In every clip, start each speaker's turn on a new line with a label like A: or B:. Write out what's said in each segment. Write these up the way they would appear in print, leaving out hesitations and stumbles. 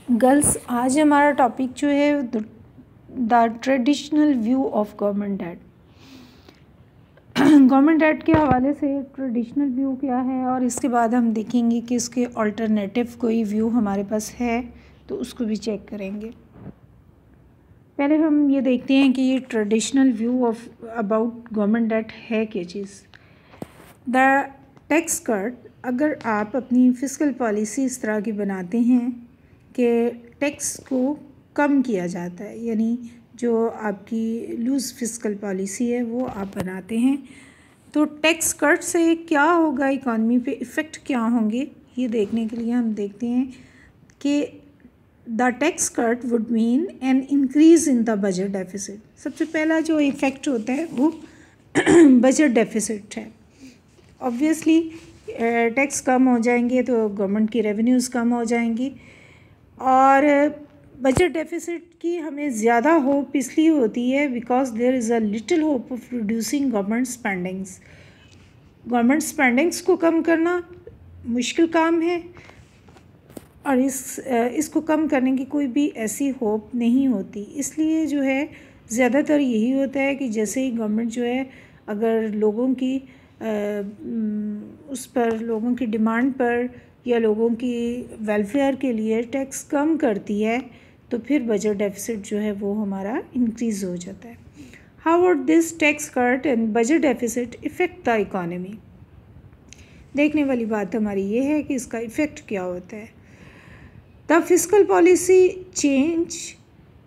A: Girls, आज हमारा topic जो है the traditional view of government debt. Government debt के हवाले से ट्रेडिशनल व्यू क्या है, और इसके बाद हम देखेंगे कि इसके अल्टरनेटिव कोई व्यू हमारे पास है तो उसको भी चेक करेंगे। पहले हम ये देखते हैं कि ये traditional view of about government debt है क्या चीज़। द टैक्स कट, अगर आप अपनी फिस्कल पॉलिसी इस तरह की बनाते हैं कि टैक्स को कम किया जाता है, यानी जो आपकी लूज़ फिस्कल पॉलिसी है वो आप बनाते हैं, तो टैक्स कट से क्या होगा, इकॉनमी पे इफ़ेक्ट क्या होंगे, ये देखने के लिए हम देखते हैं कि the tax cut would mean an increase in the budget deficit. सबसे पहला जो इफ़ेक्ट होता है वो बजट डेफिसिट है। ऑब्वियसली टैक्स कम हो जाएंगे तो गवर्नमेंट की रेवेन्यूज़ कम हो जाएंगी, और बजट डेफिसिट की हमें ज़्यादा होप इसलिए होती है because there is a little hope of reducing government spendings. Government spendings को कम करना मुश्किल काम है, और इसको कम करने की कोई भी ऐसी होप नहीं होती। इसलिए जो है ज़्यादातर यही होता है कि जैसे ही गवर्नमेंट जो है अगर लोगों की उस पर, लोगों की डिमांड पर या लोगों की वेलफेयर के लिए टैक्स कम करती है तो फिर बजट डेफिसिट जो है वो हमारा इंक्रीज़ हो जाता है। How would this tax cut and budget deficit effect the economy? देखने वाली बात हमारी ये है कि इसका इफ़ेक्ट क्या होता है। The fiscal policy change,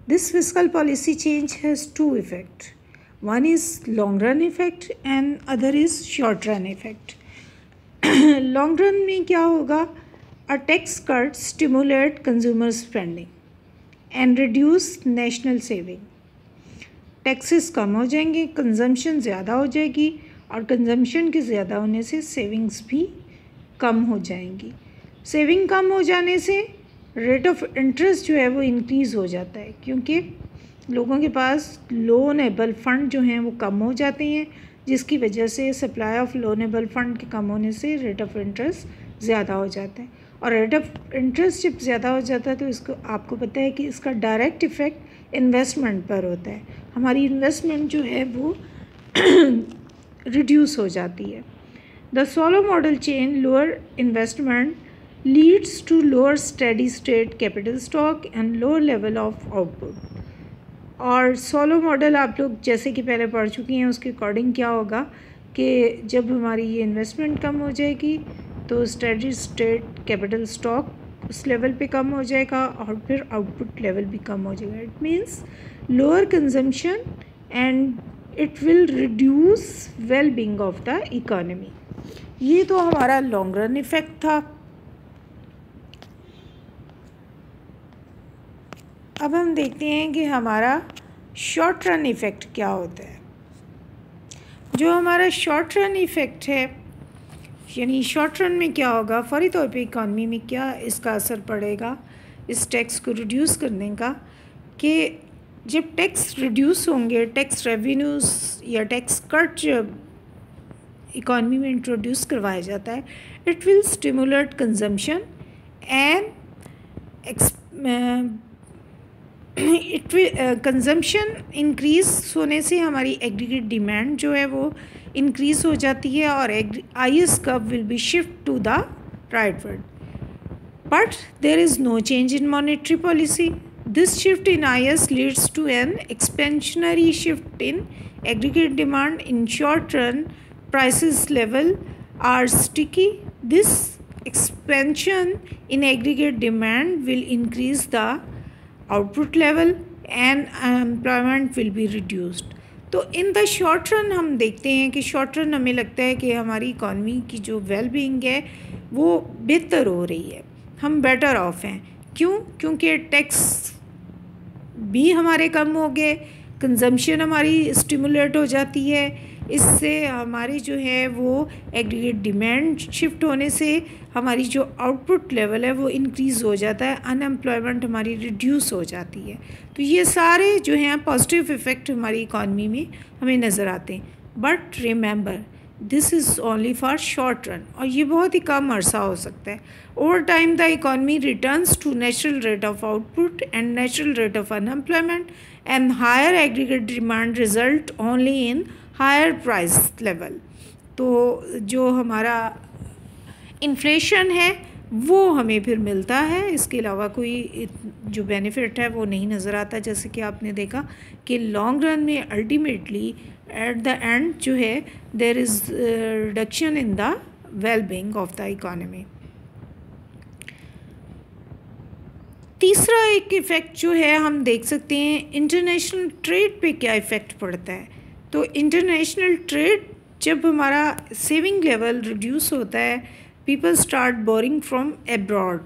A: this fiscal policy change has two effect. One is long run effect and other is short run effect. Long run में क्या होगा? A tax cut stimulate consumer spending and reduce national saving. Taxes कम हो जाएंगे, consumption ज़्यादा हो जाएगी, और कंजम्पशन के ज़्यादा होने से सेविंग्स भी कम हो जाएंगी। सेविंग कम हो जाने से रेट ऑफ इंटरेस्ट जो है वो इंक्रीज़ हो जाता है, क्योंकि लोगों के पास लोनेबल फ़ंड जो हैं वो कम हो जाते हैं, जिसकी वजह से सप्लाई ऑफ लोनेबल फ़ंड के कम होने से रेट ऑफ इंटरेस्ट ज़्यादा हो जाता है। और रेट ऑफ इंटरेस्ट जब ज़्यादा हो जाता है तो इसको आपको पता है कि इसका डायरेक्ट इफ़ेक्ट इन्वेस्टमेंट पर होता है। हमारी इन्वेस्टमेंट जो है वो रिड्यूस हो जाती है। The Solow model chain lower investment leads to lower steady state capital stock and lower level of output. और सोलो मॉडल आप लोग जैसे कि पहले पढ़ चुकी हैं, उसके अकॉर्डिंग क्या होगा कि जब हमारी ये इन्वेस्टमेंट कम हो जाएगी तो स्टेडी स्टेट कैपिटल स्टॉक उस लेवल पे कम हो जाएगा, और फिर आउटपुट लेवल भी कम हो जाएगा। It means lower consumption and it will reduce well being of the economy. ये तो हमारा लॉन्ग रन इफ़ेक्ट था। अब हम देखते हैं कि हमारा शॉर्ट रन इफ़ेक्ट क्या होता है। जो हमारा शॉर्ट रन इफ़ेक्ट है, यानी शॉर्ट रन में क्या होगा, फौरी तौर पे इकॉनमी में क्या इसका असर पड़ेगा इस टैक्स को रिड्यूस करने का, कि जब टैक्स रिड्यूस होंगे, टैक्स रेवेन्यूज़ या टैक्स कट जब इकॉनमी में इंट्रोड्यूस करवाया जाता है, it will stimulate consumption and it consumption increase होने से हमारी एग्रीगेट डिमांड जो है वो इंक्रीज़ हो जाती है, और IS curve will be shift to the rightward, but there is no change in monetary policy. This shift in IS leads to an expansionary shift in aggregate demand. In short run prices level are sticky. This expansion in aggregate demand will increase the output level and employment will be reduced. तो in the short run हम देखते हैं कि short run हमें लगता है कि हमारी इकॉनमी की जो वेल बीइंग है वो बेहतर हो रही है, हम बेटर ऑफ हैं। क्यों? क्योंकि टैक्स भी हमारे कम हो गए, कंजम्पशन हमारी स्टिमुलेट हो जाती है, इससे हमारी जो है वो एग्रीगेट डिमांड शिफ्ट होने से हमारी जो आउटपुट लेवल है वो इंक्रीज़ हो जाता है, अनएम्प्लॉयमेंट हमारी रिड्यूस हो जाती है। तो ये सारे जो हैं पॉजिटिव इफ़ेक्ट हमारी इकॉनमी में हमें नज़र आते हैं। But remember this is only for short run, और ये बहुत ही कम अरसा हो सकता है. Over time the economy returns to natural rate of output and natural rate of unemployment and higher aggregate demand result only in higher price level. तो जो हमारा इन्फ्लेशन है वो हमें फिर मिलता है, इसके अलावा कोई जो बेनिफिट है वो नहीं नज़र आता. जैसे कि आपने देखा कि लॉन्ग रन में अल्टीमेटली एट द एंड जो है there is reduction in the wellbeing of the economy. तीसरा एक इफ़ेक्ट जो है हम देख सकते हैं इंटरनेशनल ट्रेड पे क्या इफ़ेक्ट पड़ता है. तो इंटरनेशनल ट्रेड जब हमारा सेविंग लेवल रिड्यूस होता है, people start boring from abroad.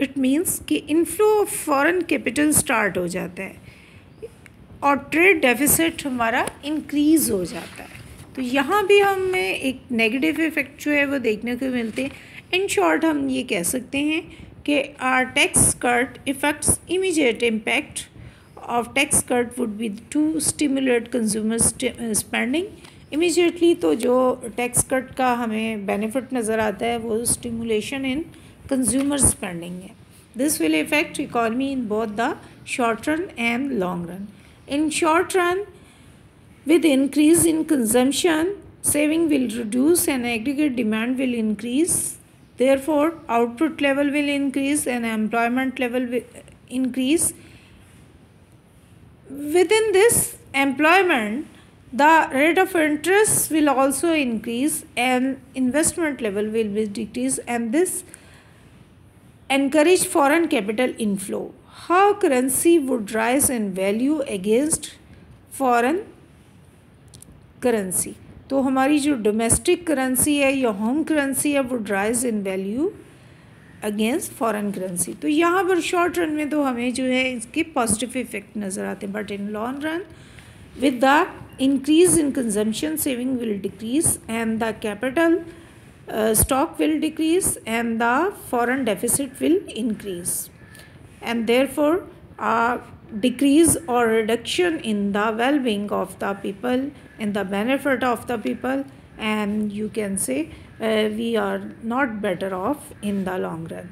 A: It means कि inflow of foreign capital start हो जाता है और ट्रेड डेफिसिट हमारा इंक्रीज़ हो जाता है. तो यहाँ भी हमें एक नेगेटिव इफ़ेक्ट जो है वो देखने को मिलते हैं. इन शॉर्ट हम ये कह सकते हैं कि are tax cut effects immediate impact of tax cut would be to stimulate consumer spending. Immediately तो जो टैक्स कट का हमें बेनिफिट नज़र आता है वो स्टिमुलेशन इन कंज्यूमर स्पेंडिंग है. This will effect economy in both the short run and long run. In short run with increase in consumption, saving will reduce and aggregate demand will increase. Therefore, output level will increase and employment level will increase. Within this employment, the rate of interest will also increase and investment level will be decreased, and this encourage foreign capital inflow. How currency would rise in value against foreign currency. तो हमारी जो domestic currency है या home currency है वो ड्राइज इन value against foreign currency. तो यहाँ पर शॉर्ट रन में तो हमें जो है इसके पॉजिटिव इफेक्ट नज़र आते हैं, but in long run with the increase in consumption saving will decrease and the capital stock will decrease and the foreign deficit will increase, and therefore decrease or reduction in the well-being of the people, in the benefit of the people, and you can say we are not better off in the long run.